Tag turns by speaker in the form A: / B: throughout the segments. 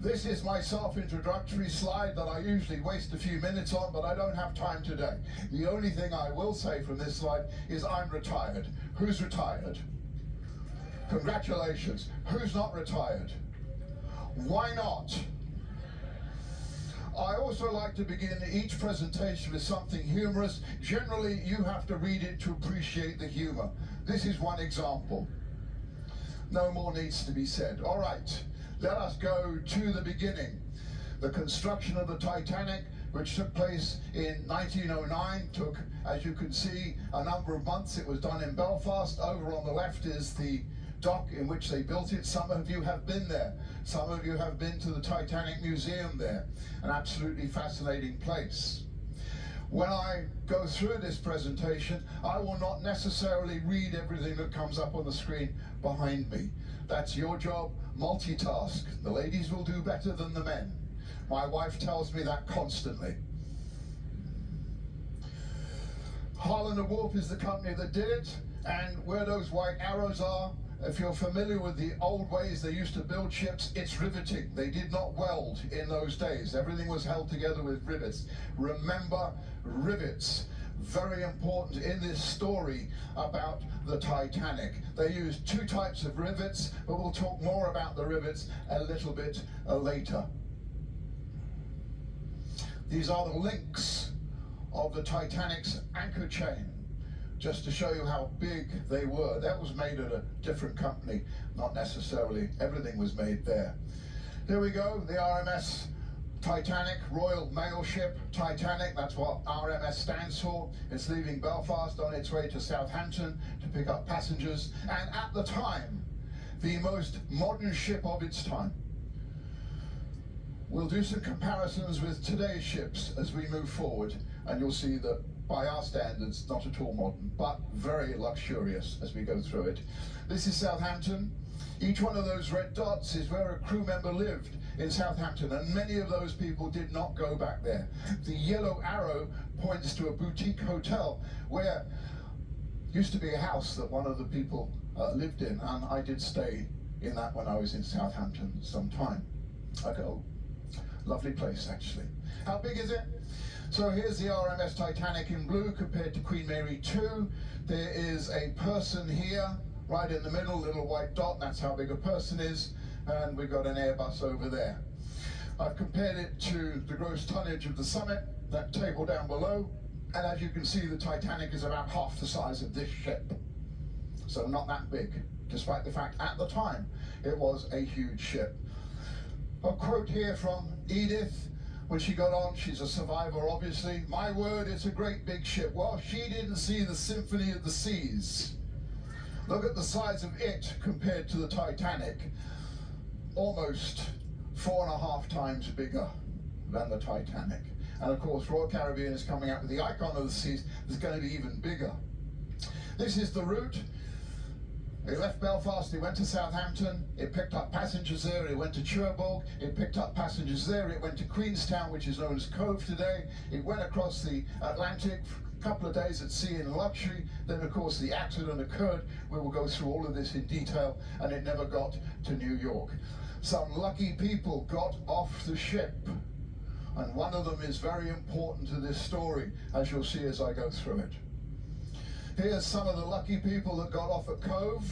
A: This is my self-introductory slide that I usually waste a few minutes on, but I don't have time today. The only thing I will say from this slide is I'm retired. Who's retired? Congratulations. Who's not retired? Why not? I also like to begin each presentation with something humorous. Generally, you have to read it to appreciate the humor. This is one example. No more needs to be said. All right, let us go to the beginning. The construction of the Titanic, which took place in 1909, took, as you can see, a number of months. It was done in Belfast. Over on the left is the dock in which they built it. Some of you have been there. Some of you have been to the Titanic Museum there. An absolutely fascinating place. When I go through this presentation, I will not necessarily read everything that comes up on the screen behind me. That's your job. Multitask. The ladies will do better than the men. My wife tells me that constantly. Harland & Wolff is the company that did it, and where those white arrows are, if you're familiar with the old ways they used to build ships, it's riveting. They did not weld in those days. Everything was held together with rivets. Remember, rivets. Very important in this story about the Titanic. They used two types of rivets, but we'll talk more about the rivets a little bit later. These are the links of the Titanic's anchor chain, just to show you how big they were. That was made at a different company, not necessarily everything was made there. Here we go, the RMS Titanic, Royal Mail Ship Titanic. That's what RMS stands for. It's leaving Belfast on its way to Southampton to pick up passengers, and at the time, the most modern ship of its time. We'll do some comparisons with today's ships as we move forward, and you'll see that by our standards, not at all modern, but very luxurious as we go through it. This is Southampton. Each one of those red dots is where a crew member lived in Southampton, and many of those people did not go back there. The yellow arrow points to a boutique hotel where used to be a house that one of the people lived in, and I did stay in that when I was in Southampton some time ago. Lovely place, actually. How big is it? So here's the RMS Titanic in blue compared to Queen Mary 2. There is a person here, right in the middle, little white dot, that's how big a person is, and we've got an Airbus over there. I've compared it to the gross tonnage of the Summit, that table down below, and as you can see, the Titanic is about half the size of this ship. So not that big, despite the fact at the time it was a huge ship. A quote here from Edith. When she got on, she's a survivor, obviously. My word, it's a great big ship. Well, she didn't see the Symphony of the Seas. Look at the size of it compared to the Titanic. Almost 4.5 times bigger than the Titanic. And of course, Royal Caribbean is coming out with the Icon of the Seas that's going to be even bigger. This is the route. It left Belfast, it went to Southampton, it picked up passengers there, it went to Cherbourg, it picked up passengers there, it went to Queenstown, which is known as Cove today, it went across the Atlantic, a couple of days at sea in luxury, then of course the accident occurred. We will go through all of this in detail, and it never got to New York. Some lucky people got off the ship, and one of them is very important to this story, as you'll see as I go through it. Here's some of the lucky people that got off at Cove.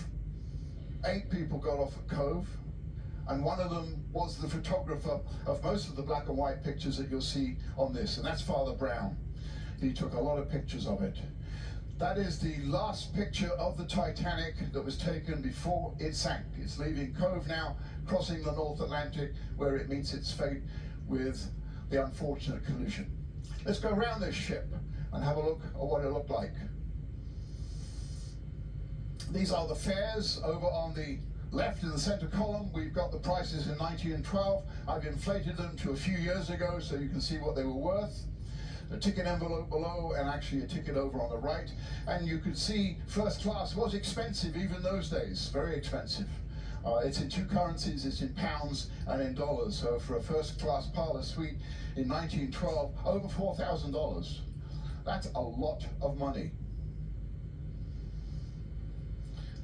A: 8 people got off at Cove, and one of them was the photographer of most of the black and white pictures that you'll see on this, and that's Father Brown. He took a lot of pictures of it. That is the last picture of the Titanic that was taken before it sank. It's leaving Cove now, crossing the North Atlantic, where it meets its fate with the unfortunate collision. Let's go around this ship and have a look at what it looked like. These are the fares over on the left in the center column. We've got the prices in 1912. I've inflated them to a few years ago so you can see what they were worth. A ticket envelope below and actually a ticket over on the right. And you can see first class was expensive even those days, very expensive. It's in 2 currencies, it's in pounds and in dollars. So for a first class parlor suite in 1912, over $4,000. That's a lot of money.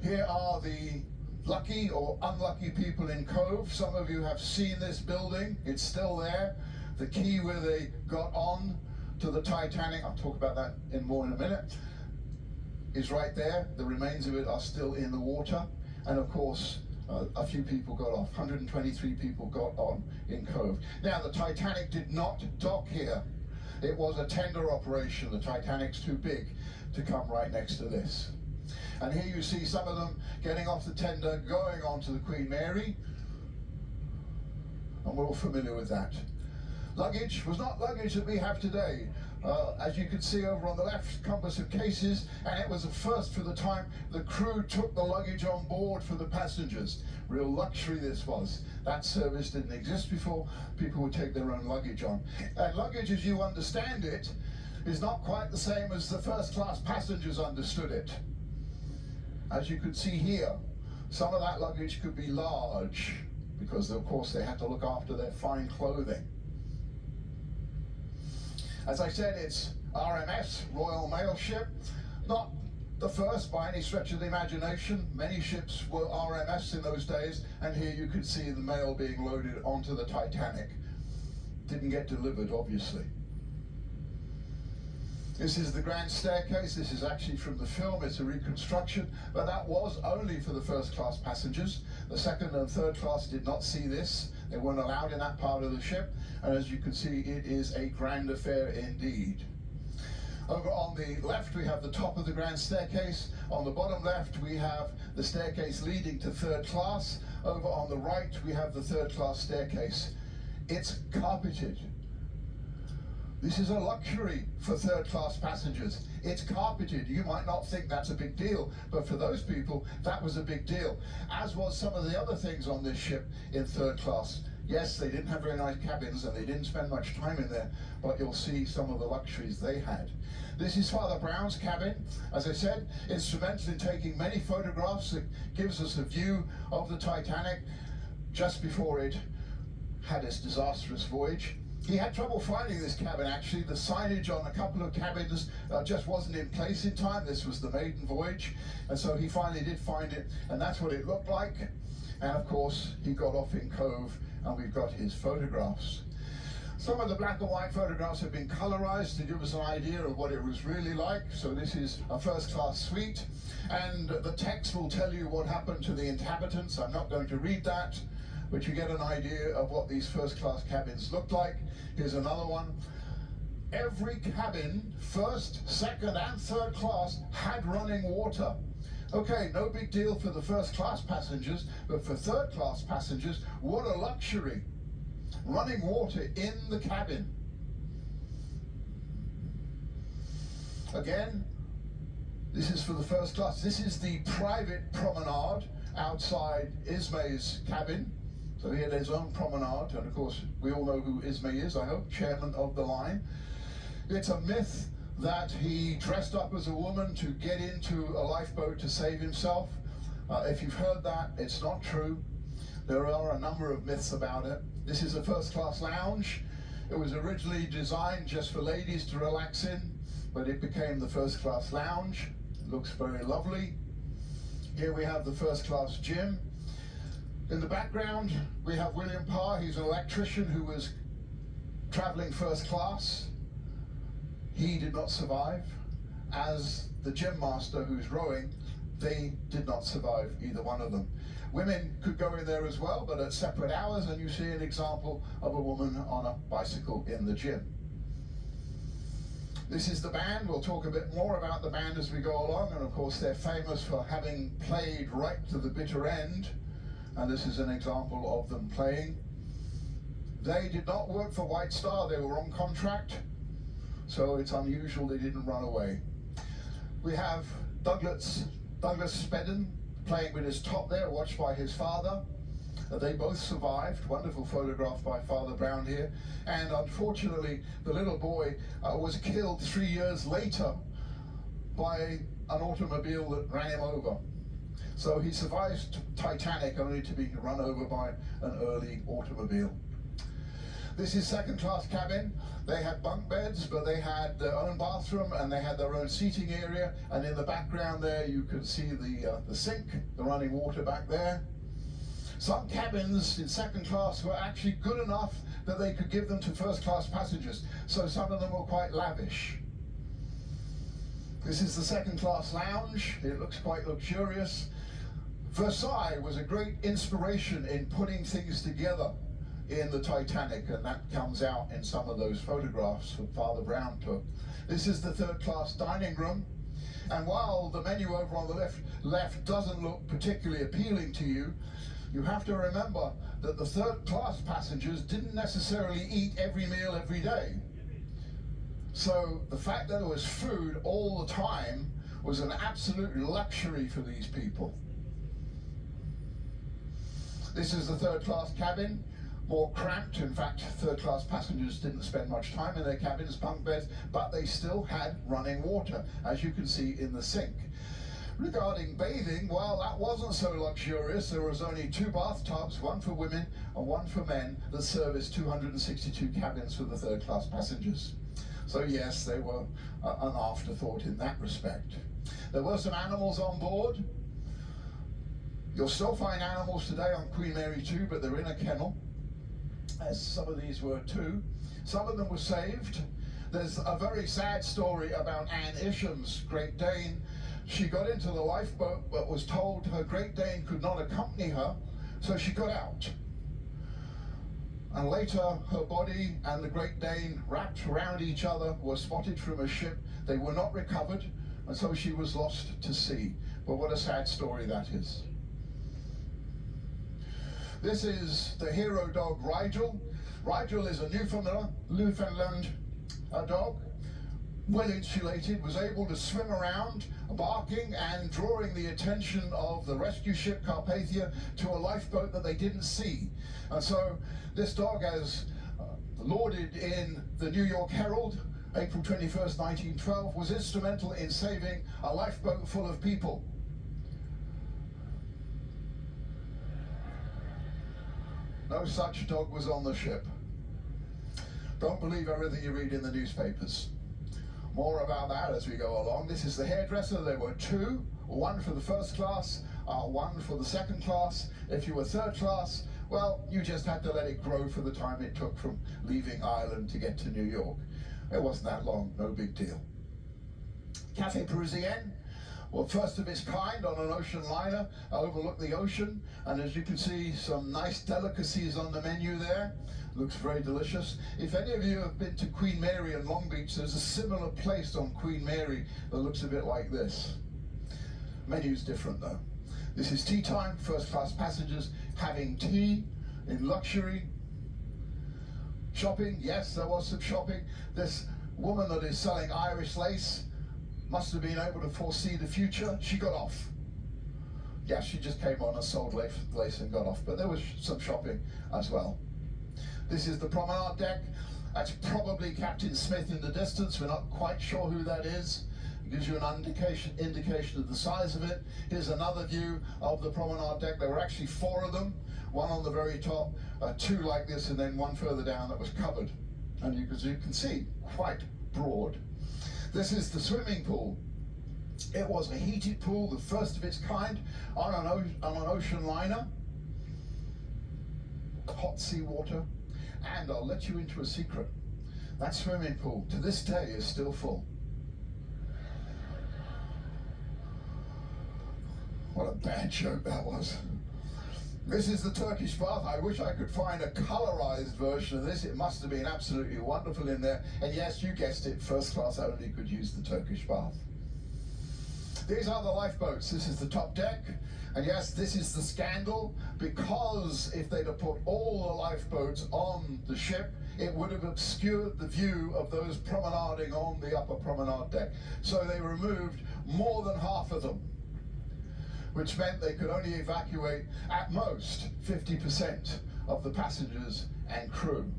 A: Here are the lucky or unlucky people in Cove. Some of you have seen this building. It's still there. The quay where they got on to the Titanic, I'll talk about that more in a minute, is right there. The remains of it are still in the water. And of course, a few people got off. 123 people got on in Cove. Now, the Titanic did not dock here. It was a tender operation. The Titanic's too big to come right next to this. And here you see some of them getting off the tender, going on to the Queen Mary. And we're all familiar with that. Luggage was not luggage that we have today. As you can see over on the left, compass of cases, and it was a first for the time. The crew took the luggage on board for the passengers. Real luxury this was. That service didn't exist before. People would take their own luggage on. And luggage, as you understand it, is not quite the same as the first class passengers understood it. As you can see here, some of that luggage could be large, because of course they had to look after their fine clothing. As I said, it's RMS, Royal Mail Ship. Not the first by any stretch of the imagination. Many ships were RMS in those days, and here you could see the mail being loaded onto the Titanic. Didn't get delivered, obviously. This is the grand staircase. This is actually from the film. It's a reconstruction, but that was only for the first class passengers. The second and third class did not see this. They weren't allowed in that part of the ship. And as you can see, it is a grand affair indeed. Over on the left, we have the top of the grand staircase. On the bottom left, we have the staircase leading to third class. Over on the right, we have the third class staircase. It's carpeted. This is a luxury for third class passengers. It's carpeted. You might not think that's a big deal, but for those people, that was a big deal. As was some of the other things on this ship in third class. Yes, they didn't have very nice cabins and they didn't spend much time in there, but you'll see some of the luxuries they had. This is Father Brown's cabin. As I said, instrumental in taking many photographs that gives us a view of the Titanic just before it had its disastrous voyage. He had trouble finding this cabin, actually. The signage on a couple of cabins just wasn't in place in time. This was the maiden voyage, and so he finally did find it, and that's what it looked like. And of course, he got off in Cove, and we've got his photographs. Some of the black and white photographs have been colorized to give us an idea of what it was really like. So this is a first-class suite, and the text will tell you what happened to the inhabitants. I'm not going to read that, but you get an idea of what these first-class cabins looked like. Here's another one. Every cabin, first, second, and third class, had running water. Okay, no big deal for the first-class passengers, but for third-class passengers, what a luxury. Running water in the cabin. Again, this is for the first class. This is the private promenade outside Ismay's cabin. So he had his own promenade, and of course, we all know who Ismay is, I hope, chairman of the line. It's a myth that he dressed up as a woman to get into a lifeboat to save himself. If you've heard that, it's not true. There are a number of myths about it. This is a first-class lounge. It was originally designed just for ladies to relax in, but it became the first-class lounge. It looks very lovely. Here we have the first-class gym. In the background, we have William Parr. He's an electrician who was traveling first class. He did not survive. As the gym master who's rowing, they did not survive, either one of them. Women could go in there as well, but at separate hours, and you see an example of a woman on a bicycle in the gym. This is the band. We'll talk a bit more about the band as we go along, and of course they're famous for having played right to the bitter end. And this is an example of them playing. They did not work for White Star, they were on contract, so it's unusual they didn't run away. We have Douglas Spedden playing with his top there, watched by his father. They both survived. Wonderful photograph by Father Brown here. And unfortunately, the little boy was killed 3 years later by an automobile that ran him over. So he survives Titanic only to be run over by an early automobile. This is second class cabin. They had bunk beds, but they had their own bathroom and they had their own seating area. And in the background there, you can see the sink, the running water back there. Some cabins in second class were actually good enough that they could give them to first class passengers. So some of them were quite lavish. This is the second class lounge. It looks quite luxurious. Versailles was a great inspiration in putting things together in the Titanic, and that comes out in some of those photographs that Father Brown took. This is the third class dining room. And while the menu over on the left doesn't look particularly appealing to you, you have to remember that the third class passengers didn't necessarily eat every meal every day. So the fact that there was food all the time was an absolute luxury for these people. This is the third class cabin, more cramped. In fact, third class passengers didn't spend much time in their cabins, bunk beds, but they still had running water, as you can see in the sink. Regarding bathing, well, that wasn't so luxurious. There was only 2 bathtubs, one for women and one for men, that serviced 262 cabins for the third class passengers. So yes, they were an afterthought in that respect. There were some animals on board. You'll still find animals today on Queen Mary 2, but they're in a kennel, as some of these were too. Some of them were saved. There's a very sad story about Anne Isham's Great Dane. She got into the lifeboat, but was told her Great Dane could not accompany her, so she got out. And later, her body and the Great Dane, wrapped around each other, were spotted from a ship. They were not recovered, and so she was lost to sea. But what a sad story that is. This is the hero dog, Rigel. Rigel is a Newfoundland dog, well insulated, was able to swim around, barking and drawing the attention of the rescue ship Carpathia to a lifeboat that they didn't see. And so this dog, as lauded in the New York Herald, April 21st, 1912, was instrumental in saving a lifeboat full of people. No such dog was on the ship. Don't believe everything you read in the newspapers. More about that as we go along. This is the hairdresser. There were 2, one for the first class, one for the second class. If you were third class, well, you just had to let it grow for the time it took from leaving Ireland to get to New York. It wasn't that long, no big deal. Café Parisien, well, first of its kind on an ocean liner, overlooked the ocean, and as you can see, some nice delicacies on the menu there. Looks very delicious. If any of you have been to Queen Mary in Long Beach, there's a similar place on Queen Mary that looks a bit like this. Menu's different though. This is tea time, first class passengers having tea in luxury. Shopping, yes, there was some shopping. This woman that is selling Irish lace must have been able to foresee the future. She got off. Yeah, she just came on and sold lace and got off, but there was some shopping as well. This is the promenade deck. That's probably Captain Smith in the distance. We're not quite sure who that is. It gives you an indication of the size of it. Here's another view of the promenade deck. There were actually 4 of them, one on the very top, 2 like this, and then one further down that was covered. And as you can see, quite broad. This is the swimming pool. It was a heated pool, the first of its kind, on an ocean liner. Hot seawater. And I'll let you into a secret. That swimming pool, to this day, is still full. What a bad joke that was. This is the Turkish bath. I wish I could find a colorized version of this. It must have been absolutely wonderful in there. And yes, you guessed it, first class only could use the Turkish bath. These are the lifeboats. This is the top deck. And yes, this is the scandal, because if they'd have put all the lifeboats on the ship, it would have obscured the view of those promenading on the upper promenade deck. So they removed more than half of them, which meant they could only evacuate at most 50% of the passengers and crew.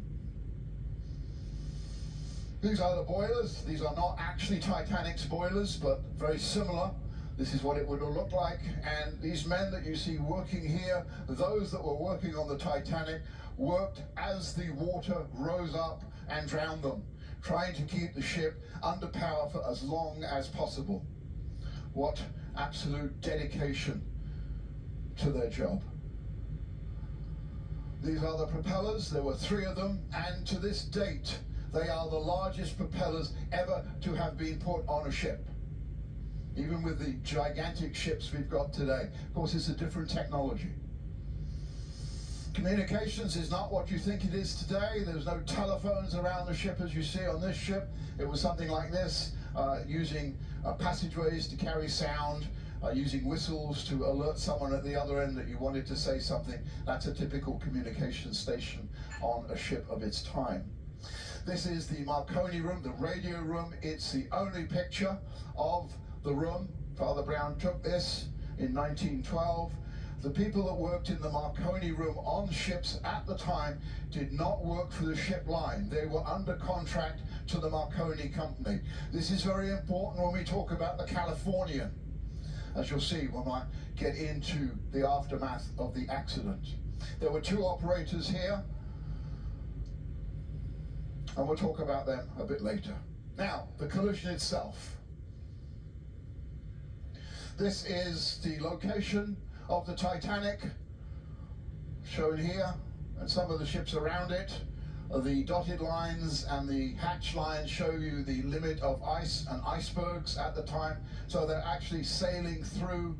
A: These are the boilers. These are not actually Titanic's boilers, but very similar. This is what it would have looked like, and these men that you see working here, those that were working on the Titanic, worked as the water rose up and drowned them, trying to keep the ship under power for as long as possible. What absolute dedication to their job. These are the propellers. There were 3 of them, and to this date, they are the largest propellers ever to have been put on a ship. Even with the gigantic ships we've got today. Of course, it's a different technology. Communications is not what you think it is today. There's no telephones around the ship as you see on this ship. It was something like this, using passageways to carry sound, using whistles to alert someone at the other end that you wanted to say something. That's a typical communication station on a ship of its time. This is the Marconi room, the radio room. It's the only picture of the room. Father Brown took this in 1912. The people that worked in the Marconi room on ships at the time did not work for the ship line. They were under contract to the Marconi company. This is very important when we talk about the Californian, as you'll see when I get into the aftermath of the accident. There were 2 operators here, and we'll talk about them a bit later. Now, the collision itself. This is the location of the Titanic, shown here, and some of the ships around it. The dotted lines and the hatch lines show you the limit of ice and icebergs at the time. So they're actually sailing through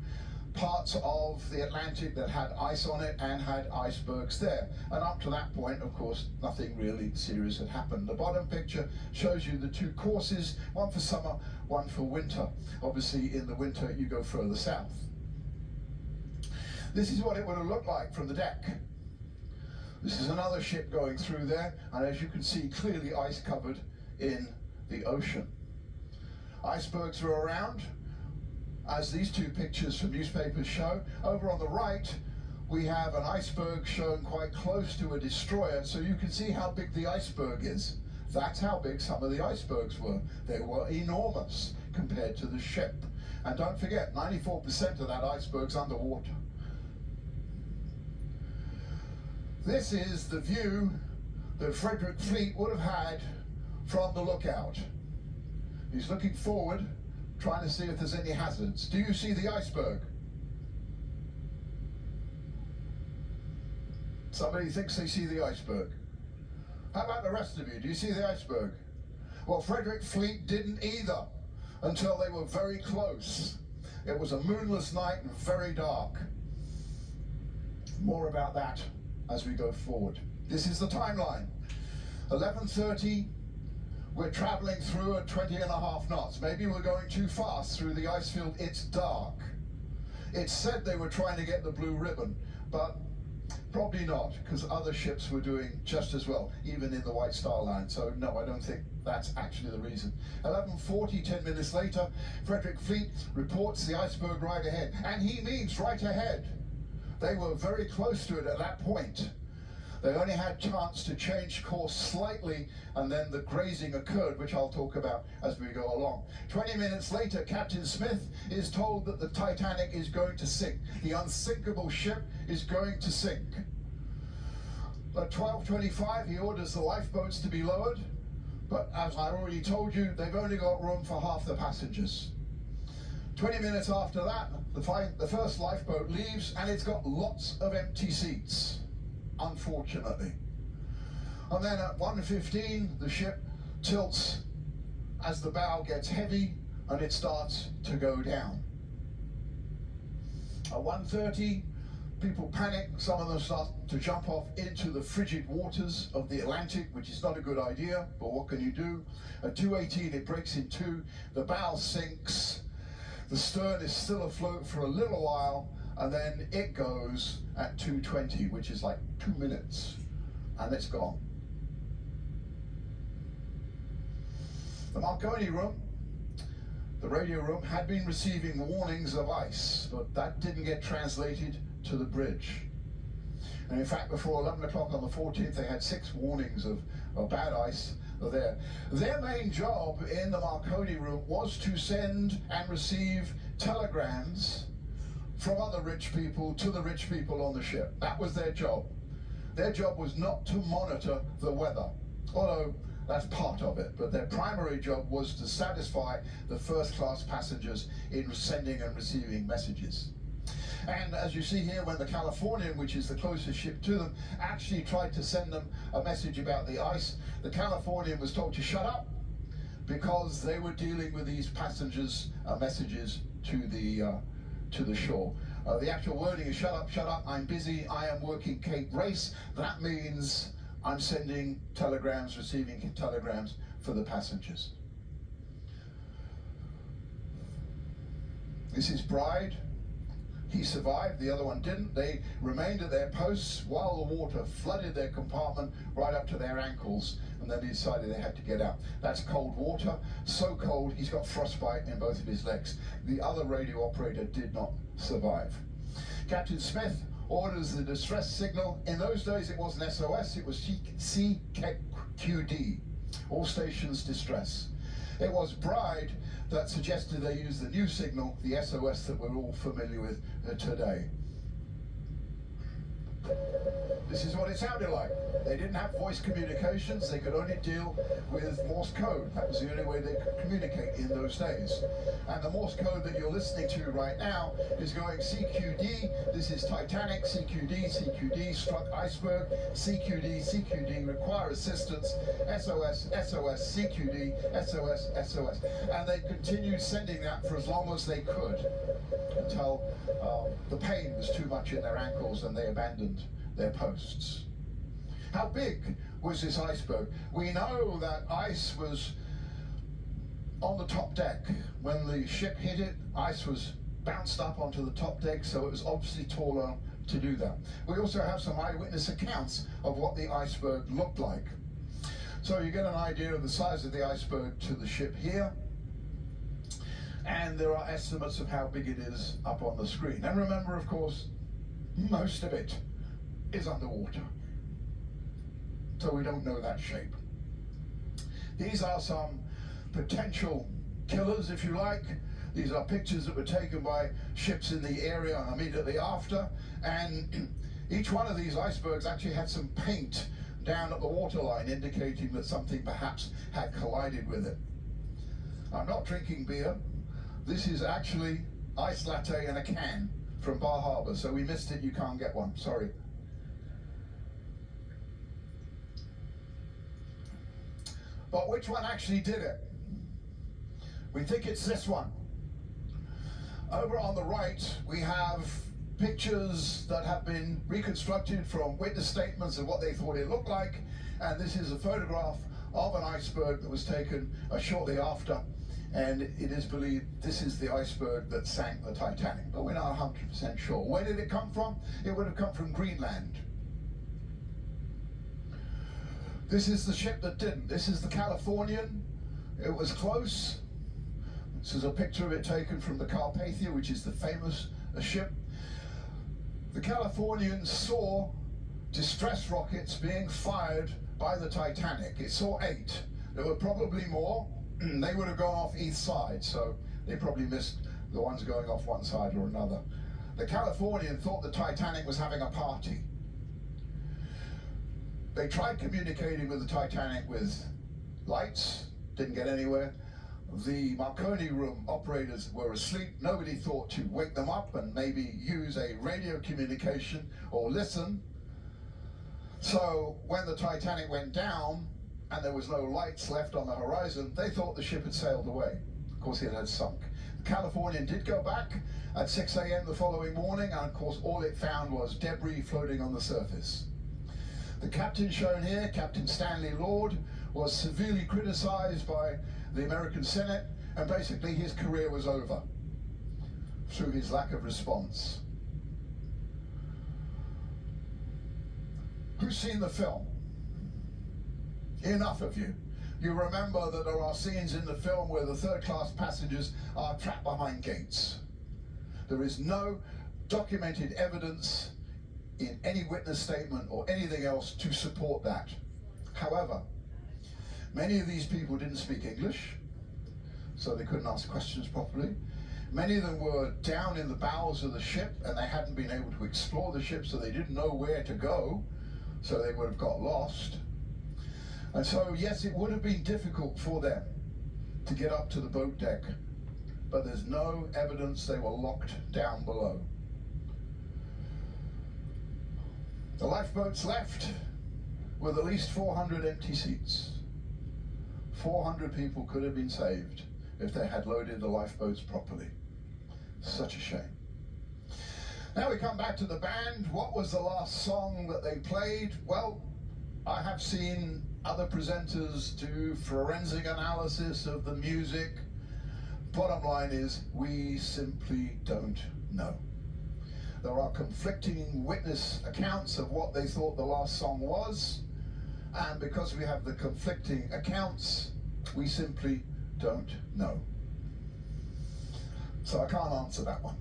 A: parts of the Atlantic that had ice on it and had icebergs there. And up to that point, of course, nothing really serious had happened. The bottom picture shows you the 2 courses, one for summer, one for winter. Obviously, in the winter, you go further south. This is what it would have looked like from the deck. This is another ship going through there, and as you can see, clearly ice covered in the ocean. Icebergs are around, as these 2 pictures from newspapers show. Over on the right, we have an iceberg shown quite close to a destroyer, so you can see how big the iceberg is. That's how big some of the icebergs were. They were enormous compared to the ship. And don't forget, 94% of that iceberg's underwater. This is the view that Frederick Fleet would have had from the lookout. He's looking forward, trying to see if there's any hazards. Do you see the iceberg? Somebody thinks they see the iceberg. How about the rest of you? Do you see the iceberg? Well, Frederick Fleet didn't either, until they were very close. It was a moonless night and very dark. More about that as we go forward. This is the timeline. 11:30, we're traveling through at 20.5 knots. Maybe we're going too fast through the ice field. It's dark. It's said they were trying to get the blue ribbon, but probably not, because other ships were doing just as well, even in the White Star Line. So no, I don't think that's actually the reason. 11:40, 10 minutes later, Frederick Fleet reports the iceberg right ahead, and he means right ahead. They were very close to it at that point. They only had chance to change course slightly, and then the grazing occurred, which I'll talk about as we go along. 20 minutes later, Captain Smith is told that the Titanic is going to sink. The unsinkable ship is going to sink. At 12:25, he orders the lifeboats to be lowered, but as I already told you, they've only got room for half the passengers. 20 minutes after that, the first lifeboat leaves, and it's got lots of empty seats, unfortunately. And then at 1:15, the ship tilts as the bow gets heavy and it starts to go down. At 1:30, people panic. Some of them start to jump off into the frigid waters of the Atlantic, which is not a good idea, but what can you do? At 2:18, it breaks in two. The bow sinks. The stern is still afloat for a little while, and then it goes at 2:20, which is like 2 minutes, and it's gone. The Marconi room, the radio room, had been receiving warnings of ice, but that didn't get translated to the bridge. And in fact, before 11 o'clock on the 14th, they had 6 warnings of bad ice there. Their main job in the Marconi room was to send and receive telegrams from other rich people to the rich people on the ship. That was their job. Their job was not to monitor the weather, although that's part of it, but their primary job was to satisfy the first-class passengers in sending and receiving messages. And as you see here, when the Californian, which is the closest ship to them, actually tried to send them a message about the ice, the Californian was told to shut up because they were dealing with these passengers' messages to the shore. The actual wording is shut up, I'm busy, I am working Cape Race. That means I'm sending telegrams, receiving telegrams for the passengers. This is Bride. He survived, the other one didn't. They remained at their posts while the water flooded their compartment right up to their ankles, and then they decided they had to get out. That's cold water, so cold he's got frostbite in both of his legs. The other radio operator did not survive. Captain Smith orders the distress signal. In those days it wasn't SOS, it was CQD, all stations distress. It was Bride that suggested they use the new signal, the SOS that we're all familiar with today. This is what it sounded like. They didn't have voice communications, they could only deal with Morse code. That was the only way they could communicate in those days. And the Morse code that you're listening to right now is going CQD, this is Titanic, CQD, CQD, struck iceberg, CQD, CQD, require assistance, SOS, SOS, CQD, SOS, SOS. And they continued sending that for as long as they could until the pain was too much in their ankles and they abandoned their posts. How big was this iceberg? We know that ice was on the top deck. When the ship hit it, ice was bounced up onto the top deck, so it was obviously taller to do that. We also have some eyewitness accounts of what the iceberg looked like. So you get an idea of the size of the iceberg to the ship here, and there are estimates of how big it is up on the screen. And remember, of course, most of it is underwater, so we don't know that shape. These are some potential killers, if you like. These are pictures that were taken by ships in the area immediately after, and each one of these icebergs actually had some paint down at the waterline indicating that something perhaps had collided with it. I'm not drinking beer. This is actually ice latte in a can from Bar Harbor, so we missed it, you can't get one, sorry. But which one actually did it? We think it's this one. Over on the right, we have pictures that have been reconstructed from witness statements of what they thought it looked like, and this is a photograph of an iceberg that was taken shortly after, and it is believed this is the iceberg that sank the Titanic, but we're not 100% sure. Where did it come from? It would have come from Greenland. This is the ship that didn't. This is the Californian. It was close. This is a picture of it taken from the Carpathia, which is the famous ship. The Californian saw distress rockets being fired by the Titanic. It saw 8. There were probably more. They would have gone off each side, so they probably missed the ones going off one side or another. The Californian thought the Titanic was having a party. They tried communicating with the Titanic with lights, didn't get anywhere. The Marconi room operators were asleep. Nobody thought to wake them up and maybe use a radio communication or listen. So when the Titanic went down and there was no lights left on the horizon, they thought the ship had sailed away. Of course, it had sunk. The Californian did go back at 6 a.m. the following morning, and of course all it found was debris floating on the surface. The captain shown here, Captain Stanley Lord, was severely criticized by the American Senate, and basically his career was over through his lack of response. Who's seen the film? Enough of you. You remember that there are scenes in the film where the third-class passengers are trapped behind gates. There is no documented evidence in any witness statement or anything else to support that. However, many of these people didn't speak English, so they couldn't ask questions properly. Many of them were down in the bowels of the ship and they hadn't been able to explore the ship, so they didn't know where to go, so they would have got lost. And so, yes, it would have been difficult for them to get up to the boat deck, but there's no evidence they were locked down below. The lifeboats left with at least 400 empty seats. 400 people could have been saved if they had loaded the lifeboats properly. Such a shame. Now we come back to the band. What was the last song that they played? Well, I have seen other presenters do forensic analysis of the music. Bottom line is, we simply don't know. There are conflicting witness accounts of what they thought the last song was, and because we have the conflicting accounts, we simply don't know. So I can't answer that one.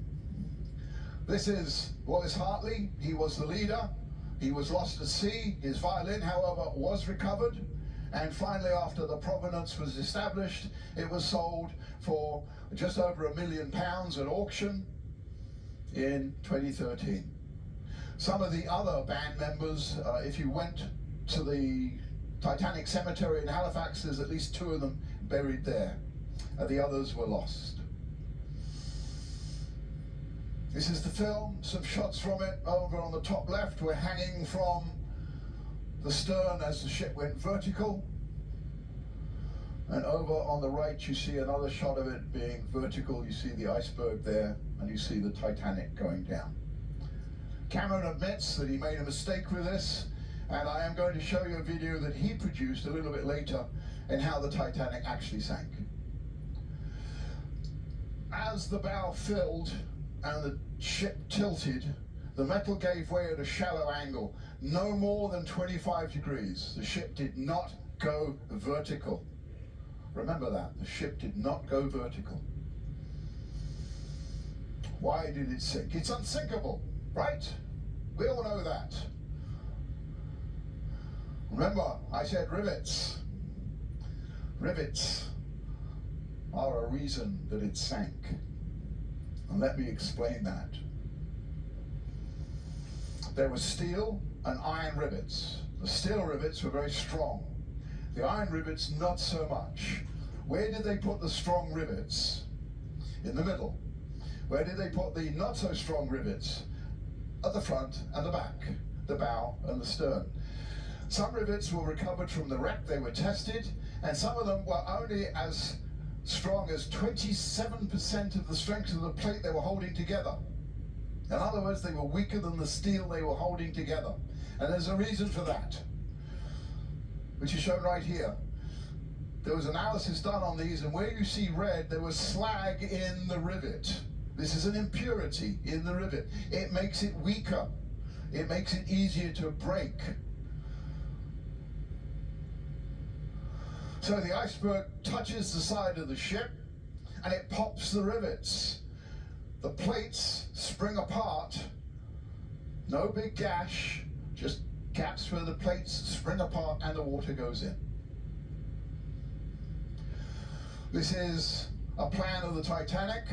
A: This is Wallace Hartley. He was the leader. He was lost at sea. His violin, however, was recovered. And finally, after the provenance was established, it was sold for just over £1 million at auction in 2013. Some of the other band members, if you went to the Titanic cemetery in Halifax, there's at least 2 of them buried there. The others were lost. This is the film, some shots from it. Over on the top left, we're hanging from the stern as the ship went vertical. And over on the right, you see another shot of it being vertical. You see the iceberg there, and you see the Titanic going down. Cameron admits that he made a mistake with this, and I am going to show you a video that he produced a little bit later in how the Titanic actually sank. As the bow filled and the ship tilted, the metal gave way at a shallow angle, no more than 25 degrees. The ship did not go vertical. Remember that, the ship did not go vertical. Why did it sink? It's unsinkable, right? We all know that. Remember, I said rivets. Rivets are a reason that it sank. And let me explain that. There were steel and iron rivets. The steel rivets were very strong. The iron rivets, not so much. Where did they put the strong rivets? In the middle. Where did they put the not so strong rivets? At the front and the back, the bow and the stern. Some rivets were recovered from the wreck, they were tested, and some of them were only as strong as 27% of the strength of the plate they were holding together. In other words, they were weaker than the steel they were holding together. And there's a reason for that, which is shown right here. There was analysis done on these, and where you see red, there was slag in the rivet. This is an impurity in the rivet. It makes it weaker. It makes it easier to break. So the iceberg touches the side of the ship and it pops the rivets. The plates spring apart. No big gash, just gaps where the plates spring apart and the water goes in. This is a plan of the Titanic,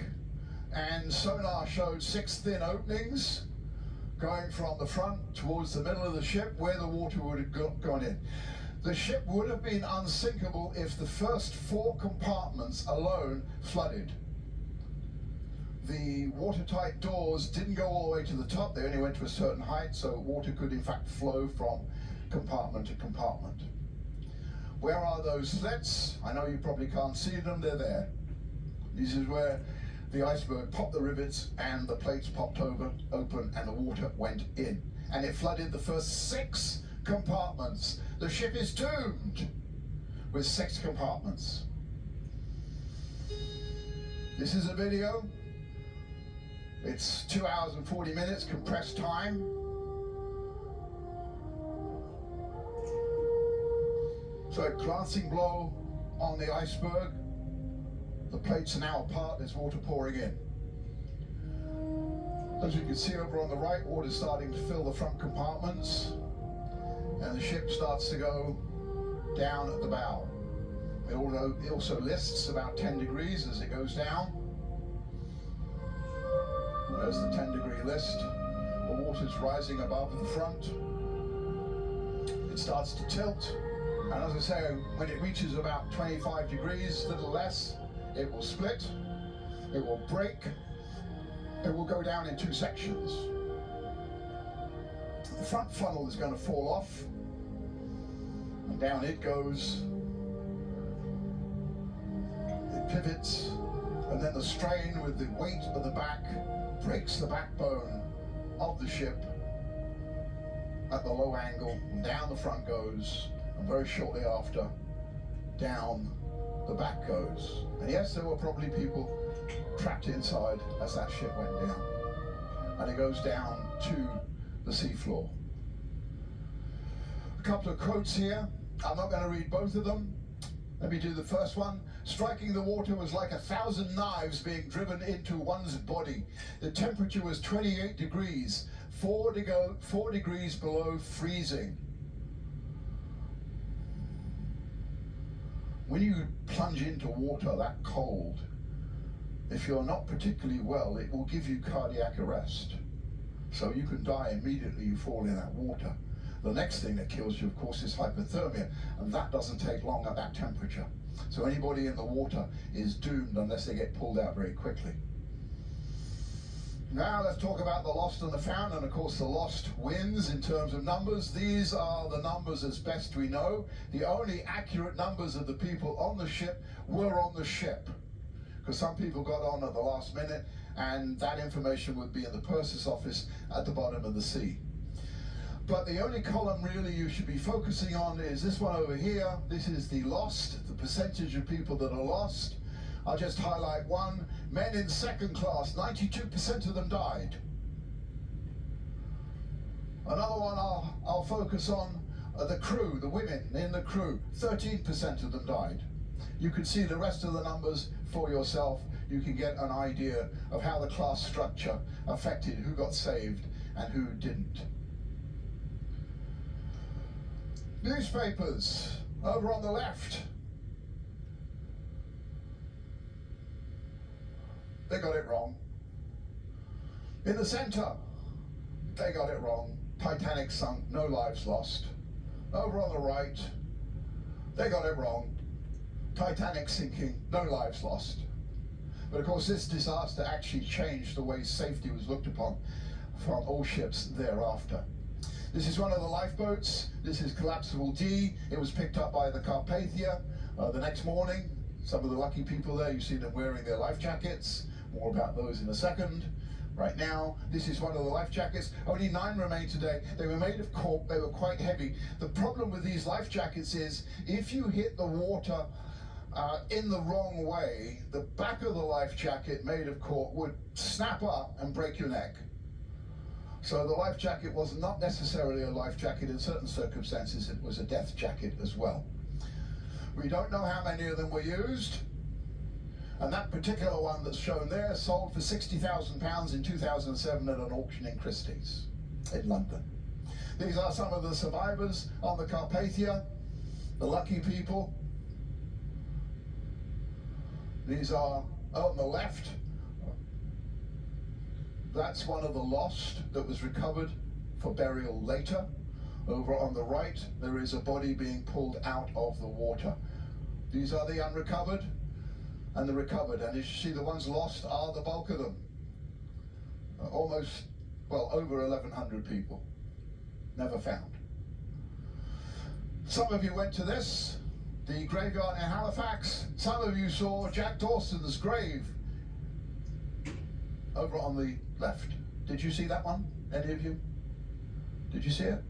A: and sonar showed 6 thin openings going from the front towards the middle of the ship where the water would have gone in. The ship would have been unsinkable if the first 4 compartments alone flooded. The watertight doors didn't go all the way to the top, they only went to a certain height, so water could in fact flow from compartment to compartment. Where are those slits? I know you probably can't see them, they're there. This is where the iceberg popped the rivets and the plates popped open and the water went in. And it flooded the first 6 compartments. The ship is doomed with 6 compartments. This is a video. It's 2 hours and 40 minutes compressed time. So a glancing blow on the iceberg. The plates are now apart, there's water pouring in. As you can see over on the right, water's starting to fill the front compartments, and the ship starts to go down at the bow. It also lists about 10 degrees as it goes down. There's the 10-degree list. The water's rising above the front. It starts to tilt, and as I say, when it reaches about 25 degrees, a little less, it will split, it will break, it will go down in two sections. The front funnel is going to fall off, and down it goes. It pivots, and then the strain with the weight of the back breaks the backbone of the ship at the low angle, and down the front goes, and very shortly after, down the back goes. And yes, there were probably people trapped inside as that ship went down. And it goes down to the seafloor. A couple of quotes here. I'm not going to read both of them. Let me do the first one. Striking the water was like 1,000 knives being driven into one's body. The temperature was 28 degrees, 4 degrees below freezing. When you plunge into water that cold, if you're not particularly well, it will give you cardiac arrest. So you can die immediately you fall in that water. The next thing that kills you, of course, is hypothermia, and that doesn't take long at that temperature. So anybody in the water is doomed unless they get pulled out very quickly. Now let's talk about the lost and the found, and of course the lost wins in terms of numbers. These are the numbers as best we know. The only accurate numbers of the people on the ship were on the ship, because some people got on at the last minute, and that information would be in the purser's office at the bottom of the sea. But the only column really you should be focusing on is this one over here. This is the lost, the percentage of people that are lost. I'll just highlight one. Men in second class, 92% of them died. Another one I'll focus on, the crew, the women in the crew, 13% of them died. You can see the rest of the numbers for yourself. You can get an idea of how the class structure affected who got saved and who didn't. Newspapers, over on the left. They got it wrong. In the center, they got it wrong. Titanic sunk, no lives lost. Over on the right, they got it wrong. Titanic sinking, no lives lost. But of course this disaster actually changed the way safety was looked upon from all ships thereafter. This is one of the lifeboats. This is Collapsible D. It was picked up by the Carpathia the next morning. Some of the lucky people there, you see them wearing their life jackets. More about those in a second. Right now, this is one of the life jackets. Only 9 remain today. They were made of cork. They were quite heavy. The problem with these life jackets is if you hit the water in the wrong way, the back of the life jacket made of cork would snap up and break your neck. So the life jacket was not necessarily a life jacket. In certain circumstances, it was a death jacket as well. We don't know how many of them were used. And that particular one that's shown there sold for £60,000 in 2007 at an auction in Christie's in London. These are some of the survivors on the Carpathia, the lucky people. These are on the left. That's one of the lost that was recovered for burial later. Over on the right, there is a body being pulled out of the water. These are the unrecovered and the recovered, and as you see, the ones lost are the bulk of them. Almost, well, over 1,100 people never found. Some of you went to this, the graveyard in Halifax. Some of you saw Jack Dawson's grave over on the left. Did you see that one? Any of you? Did you see it?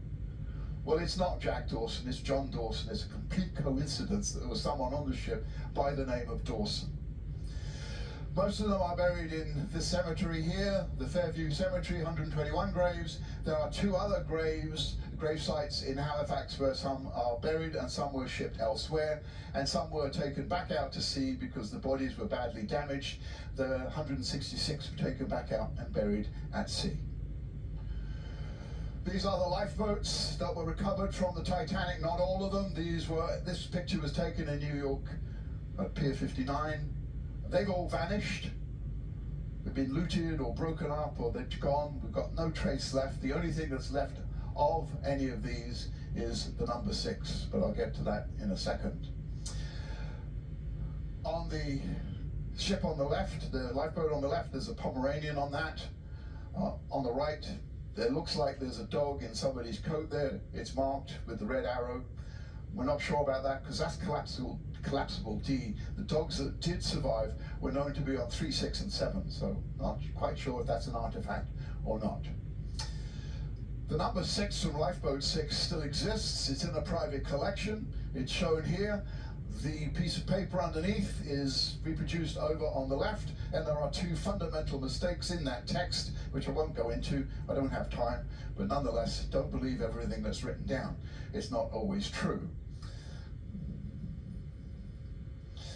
A: Well, it's not Jack Dawson, it's John Dawson. It's a complete coincidence that there was someone on the ship by the name of Dawson. Most of them are buried in this cemetery here, the Fairview Cemetery, 121 graves. There are 2 other grave sites in Halifax where some are buried and some were shipped elsewhere, and some were taken back out to sea because the bodies were badly damaged. The 166 were taken back out and buried at sea. These are the lifeboats that were recovered from the Titanic, not all of them. This picture was taken in New York at Pier 59. They've all vanished. have been looted or broken up, or they've gone. We've got no trace left. The only thing that's left of any of these is the number 6, but I'll get to that in a second. On the ship on the left, the lifeboat on the left, there's a Pomeranian on that. On the right, there looks like there's a dog in somebody's coat there. It's marked with the red arrow. We're not sure about that because that's collapsible D. The dogs that did survive were known to be on 3, 6, and 7, so not quite sure if that's an artifact or not. The number 6 from Lifeboat 6 still exists. It's in a private collection. It's shown here. The piece of paper underneath is reproduced over on the left, and there are 2 fundamental mistakes in that text, which I won't go into. I don't have time, but nonetheless, don't believe everything that's written down. It's not always true.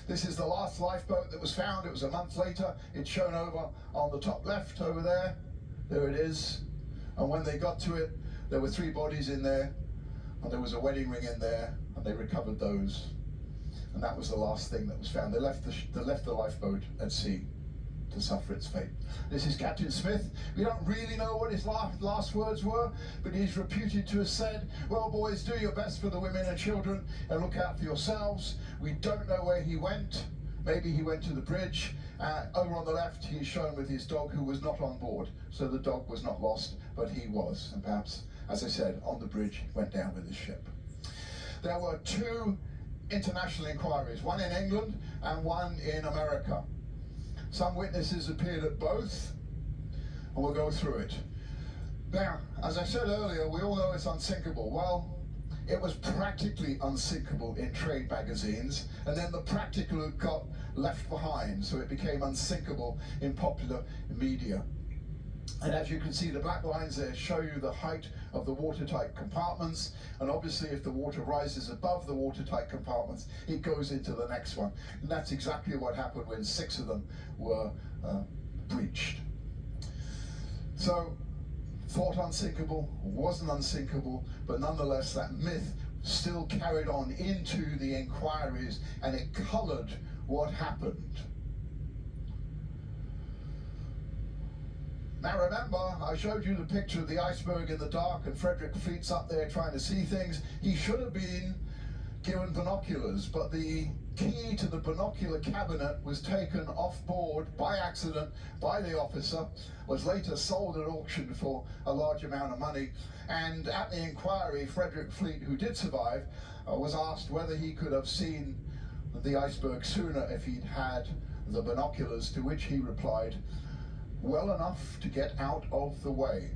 A: This is the last lifeboat that was found. It was a month later. It's shown over on the top left over there. There it is. And when they got to it, there were 3 bodies in there, and there was a wedding ring in there, and they recovered those. And that was the last thing that was found. They left the lifeboat at sea to suffer its fate. This is Captain Smith. We don't really know what his last words were, but he's reputed to have said, "Well, boys, do your best for the women and children and look out for yourselves." We don't know where he went. Maybe he went to the bridge. Over on the left, he's shown with his dog, who was not on board. So the dog was not lost, but he was. And perhaps, as I said, on the bridge, went down with his ship. There were 2 international inquiries, one in England and one in America. Some witnesses appeared at both, and we'll go through it. Now, as I said earlier, we all know it's unsinkable. Well, it was practically unsinkable in trade magazines, and then the practical got left behind, so it became unsinkable in popular media. And as you can see, the black lines there show you the height of the watertight compartments, and obviously if the water rises above the watertight compartments, it goes into the next one. And that's exactly what happened when 6 of them were breached. So, thought unsinkable, wasn't unsinkable, but nonetheless that myth still carried on into the inquiries, and it coloured what happened. Now remember, I showed you the picture of the iceberg in the dark, and Frederick Fleet's up there trying to see things. He should have been given binoculars, but the key to the binocular cabinet was taken off board by accident by the officer, was later sold at auction for a large amount of money. And at the inquiry, Frederick Fleet, who did survive, was asked whether he could have seen the iceberg sooner if he'd had the binoculars, to which he replied, "Well enough to get out of the way."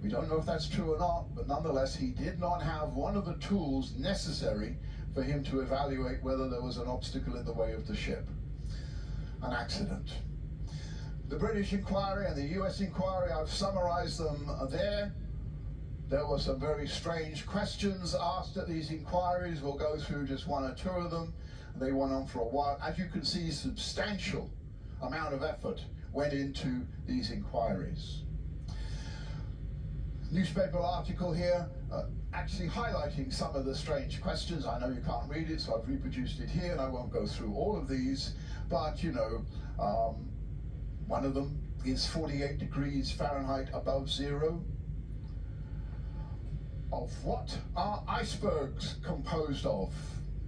A: We don't know if that's true or not, but nonetheless, he did not have one of the tools necessary for him to evaluate whether there was an obstacle in the way of the ship. An accident. The British inquiry and the US inquiry, I've summarized them there. There were some very strange questions asked at these inquiries. We'll go through just 1 or 2 of them. They went on for a while. As you can see, substantial amount of effort went into these inquiries. Newspaper article here actually highlighting some of the strange questions. I know you can't read it, so I've reproduced it here, and I won't go through all of these, but you know, one of them is 48 degrees Fahrenheit above zero. Of what are icebergs composed of?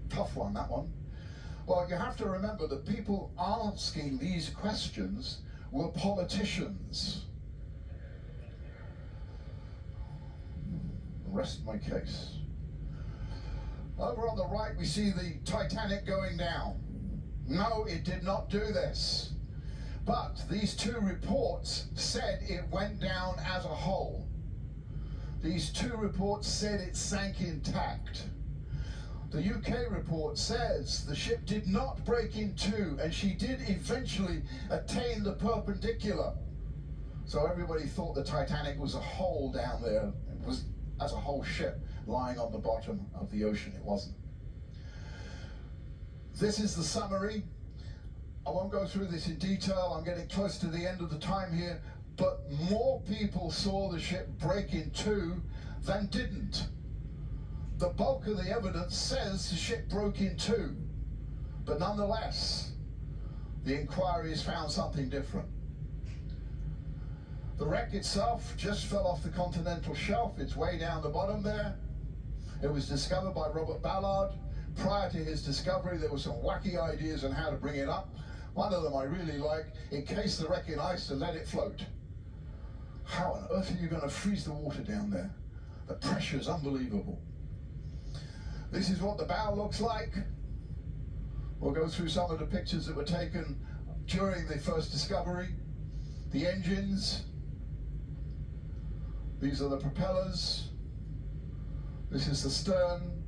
A: Tough one, that one. Well, you have to remember that people asking these questions were politicians. Rest my case. Over on the right, we see the Titanic going down. No, it did not do this. But these 2 reports said it went down as a whole. These 2 reports said it sank intact. The UK report says the ship did not break in 2, and she did eventually attain the perpendicular. So everybody thought the Titanic was a hole down there. It was as a whole ship lying on the bottom of the ocean. It wasn't. This is the summary. I won't go through this in detail. I'm getting close to the end of the time here. But more people saw the ship break in 2 than didn't. The bulk of the evidence says the ship broke in 2. But nonetheless, the inquiries found something different. The wreck itself just fell off the continental shelf. It's way down the bottom there. It was discovered by Robert Ballard. Prior to his discovery, there were some wacky ideas on how to bring it up. One of them I really like: encase the wreck in ice and let it float. How on earth are you going to freeze the water down there? The pressure is unbelievable. This is what the bow looks like. We'll go through some of the pictures that were taken during the first discovery. The engines. These are the propellers. This is the stern.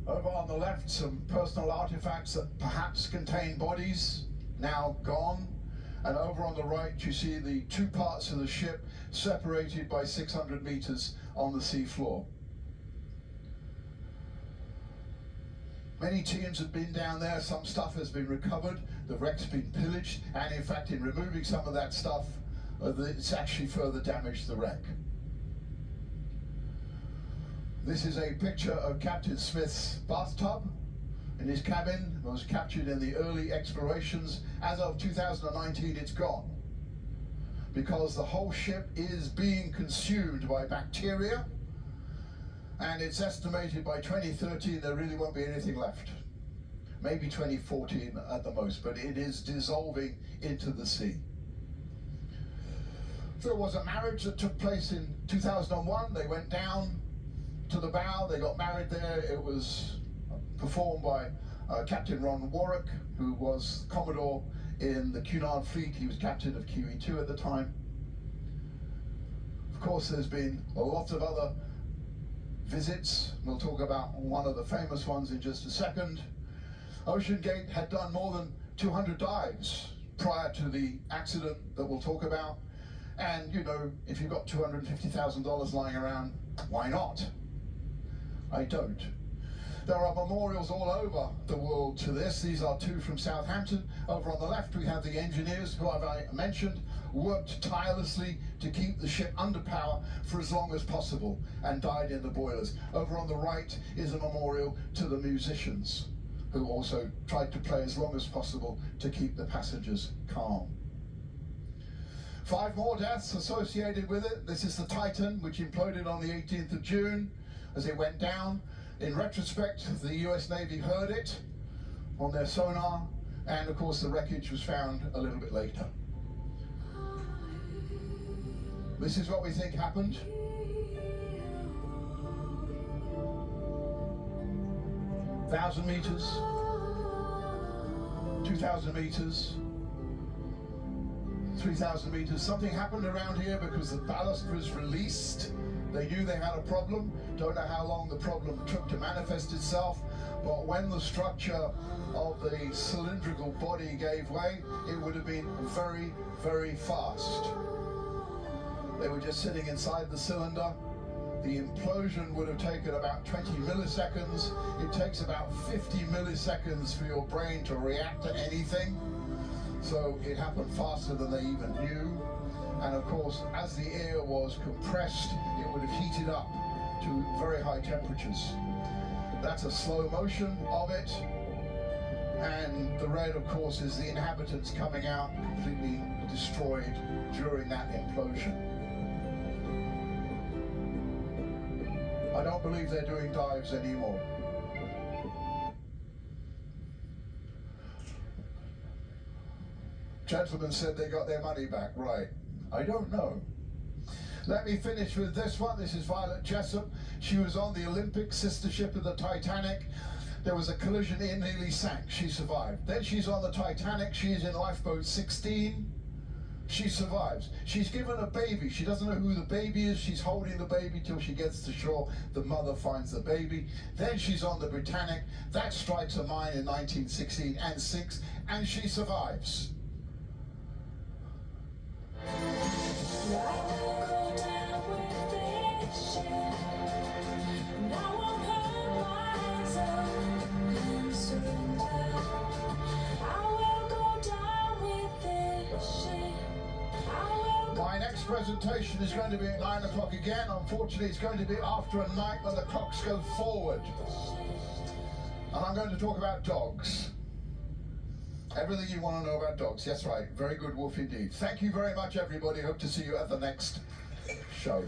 A: Over on the left, some personal artifacts that perhaps contain bodies, now gone. And over on the right, you see the two parts of the ship separated by 600 meters on the sea floor. Many teams have been down there. Some stuff has been recovered. The wreck's been pillaged. And in fact, in removing some of that stuff, it's actually further damaged the wreck. This is a picture of Captain Smith's bathtub in his cabin. It was captured in the early explorations. As of 2019, it's gone, because the whole ship is being consumed by bacteria, and it's estimated by 2013 there really won't be anything left. Maybe 2014 at the most, but it is dissolving into the sea. There was a marriage that took place in 2001. They went down to the bow, they got married there. It was performed by Captain Ron Warwick, who was Commodore in the Cunard fleet. He was captain of QE2 at the time. Of course, there's been a lot of other visits. We'll talk about one of the famous ones in just a second. OceanGate had done more than 200 dives prior to the accident that we'll talk about. And you know, if you've got $250,000 lying around, why not? I don't. There are memorials all over the world to this. These are two from Southampton. Over on the left, we have the engineers who I mentioned worked tirelessly to keep the ship under power for as long as possible and died in the boilers. Over on the right is a memorial to the musicians who also tried to play as long as possible to keep the passengers calm. 5 more deaths associated with it. This is the Titan, which imploded on the 18th of June as it went down. In retrospect, the US Navy heard it on their sonar, and of course the wreckage was found a little bit later. This is what we think happened. Thousand meters, 2,000 meters, 3,000 meters. Something happened around here because the ballast was released. They knew they had a problem. Don't know how long the problem took to manifest itself, but when the structure of the cylindrical body gave way, it would have been very, very fast. They were just sitting inside the cylinder. The implosion would have taken about 20 milliseconds. It takes about 50 milliseconds for your brain to react to anything. So it happened faster than they even knew. And of course, as the air was compressed, it would have heated up to very high temperatures. That's a slow motion of it. And the red, of course, is the inhabitants coming out completely destroyed during that implosion. I don't believe they're doing dives anymore. Gentlemen said they got their money back, right? I don't know. Let me finish with this one. This is Violet Jessup. She was on the Olympic sister ship of the Titanic. There was a collision, it nearly sank. She survived. Then she's on the Titanic. She is in lifeboat 16. She survives. She's given a baby. She doesn't know who the baby is. She's holding the baby till she gets to shore. The mother finds the baby. Then she's on the Britannic. That strikes a mine in 1916 and sinks, and she survives. My next presentation is going to be at 9 o'clock again. Unfortunately, it's going to be after a night when the clocks go forward. And I'm going to talk about dogs. Everything you want to know about dogs. Yes, right. Very good wolf indeed. Thank you very much, everybody. Hope to see you at the next show.